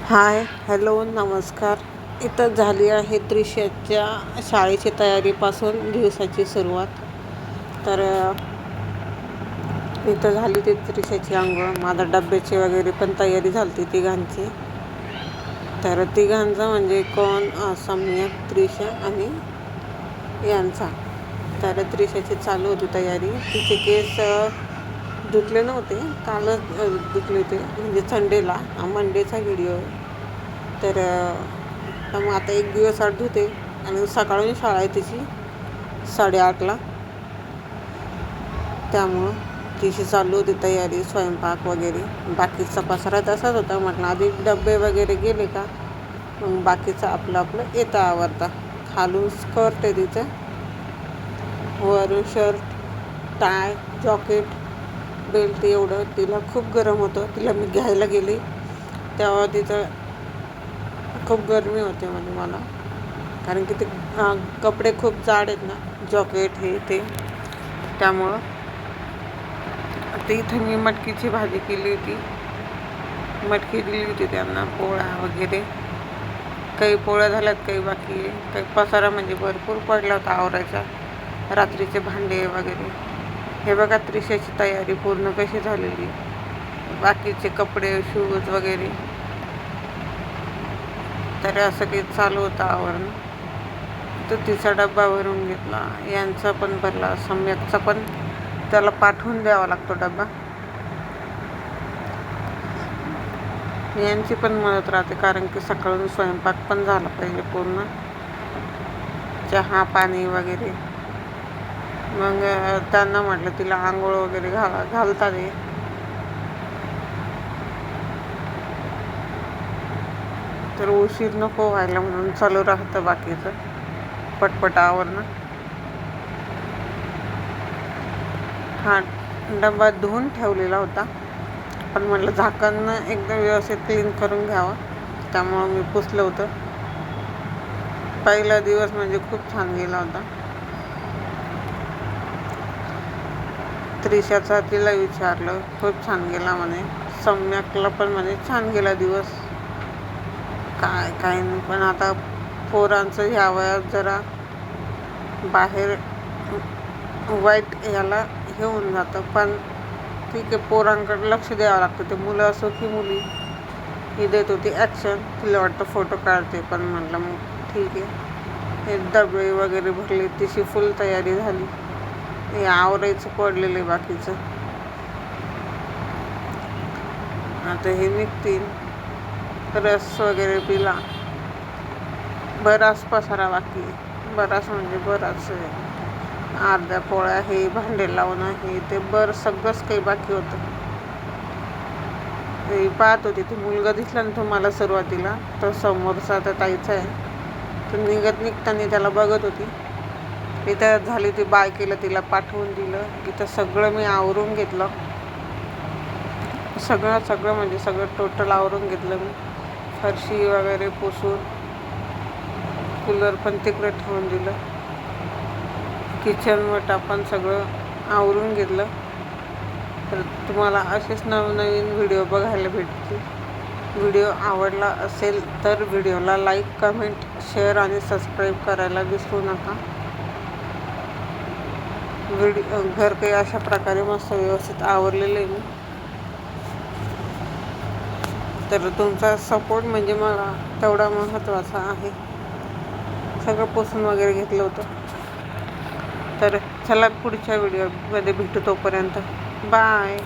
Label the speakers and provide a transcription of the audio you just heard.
Speaker 1: हाय, hello, नमस्कार. इथं झाली आहे त्रिशाच्या शाळेची तयारीपासून दिवसाची सुरुवात. तर इथं झाली ती त्रिशाची अंघोळ. माझ्या डब्याची वगैरे पण तयारी झाली ती तिघांची. तर तिघांचं म्हणजे कोण, सम्यक, त्रिशा आणि यांचा. तर त्रिशाची चालू होती तयारी. तिचे केस धुतले नव्हते, कालच धुतले होते, म्हणजे संडेला, मंडेचा व्हिडिओ आहे. तर मग आता एक दिवस आड धुते आणि सकाळून शाळा आहे तिची 8:30ला. त्यामुळं तिची चालू होती तयारी, स्वयंपाक वगैरे. बाकीचा पसारा तसाच होता. म्हटलं आधी डबे वगैरे गेले का मग बाकीचं आपलं आपलं येतं आवरता. खालून स्कर्ट आहे तिचं, वरून शर्ट, टाय, जॉकेट, बेल्ट. एवढं तिला खूप गरम होतं. तिला मी घ्यायला गेले तेव्हा तिथं खूप गरमी होते म्हणजे मला, कारण की ते कपडे खूप जाड आहेत ना, जॉकेट हे ते. त्यामुळं ते इथं मी मटकीची भाजी केली होती, मटकी दिली होती त्यांना, पोळ्या वगैरे. काही पोळ्या झाल्यात, काही बाकी आहे. काही पसारा म्हणजे भरपूर पडला होता आवरायचा, रात्रीचे भांडे वगैरे. हे बघा त्रिशाची तयारी पूर्ण कशी झालेली. बाकीचे कपडे, शूज वगैरे. तर असं काही चालू होतं आवरणं. तर तिचा डब्बा भरून घेतला, यांचा पण भरला, सम्यकचा पण त्याला पाठवून द्यावा लागतो डब्बा. यांची पण मदत राहते, कारण की सकाळून स्वयंपाक पण झाला पाहिजे पूर्ण, चहा पाणी वगैरे. मग त्यांना म्हटलं तिला आंघोळ वगैरे घालतात आहे. तर उशीर नको व्हायला म्हणून चालू राहतं बाकीचं पटपट आवरणं. हा डबा धुवून ठेवलेला होता, पण म्हटलं झाकण एकदम व्यवस्थित क्लीन करून घ्यावं, त्यामुळं मी पुसलं होतं. पहिला दिवस म्हणजे खूप छान गेला होता. त्रिशाचा तिला विचारलं, खूप छान गेला म्हणे. सम्यकला पण म्हणे छान गेला दिवस. काय नाही, पण आता पोरांचं ह्या वयात जरा बाहेर वाईट याला हे होऊन जातं. पण ठीक आहे, पोरांकडे लक्ष द्यावं लागतं. ते मुलं असो की मुली. ही देत होती ॲक्शन, तिला वाटतं फोटो काढते, पण म्हटलं मग ठीक आहे. हे डबे वगैरे भरले, तिची फुल तयारी झाली. हे आवरायचं पडलेलं आहे बाकीचं. आता हे निघतील. रस वगैरे पिला. बराच पसारा बाकी आहे, बराच म्हणजे बराच आहे. अर्ध्या पोळ्या, हे भांडे लावणं, हे ते सगळंच काही बाकी होतं. हे पाहत होती, ती मुलगा दिसला ना तुम्हाला सुरुवातीला, तो समोरचा तर ताईचा आहे. तर निघताना त्याला बघत होती. इथं झाली ती बाय केलं, तिला पाठवून दिलं. इथं सगळं मी आवरून घेतलं, सगळं म्हणजे सगळं टोटल आवरून घेतलं मी. फरशी वगैरे पुसून, कूलर पण तिकडे ठेवून दिलं, किचन वटा पण सगळं आवरून घेतलं. तर तुम्हाला असेच नवनवीन व्हिडिओ बघायला भेटतील. व्हिडिओ आवडला असेल तर व्हिडिओला लाईक, कमेंट, शेअर आणि सबस्क्राईब करायला विसरू नका. घर काही अशा प्रकारे मस्त व्यवस्थित आवरलेलं आहे मी. तर तुमचा सपोर्ट म्हणजे मला तेवढा महत्त्वाचा आहे. सगळं पुसून वगैरे घेतलं होतं. तर चला पुढच्या व्हिडिओमध्ये भेटू, तोपर्यंत बाय.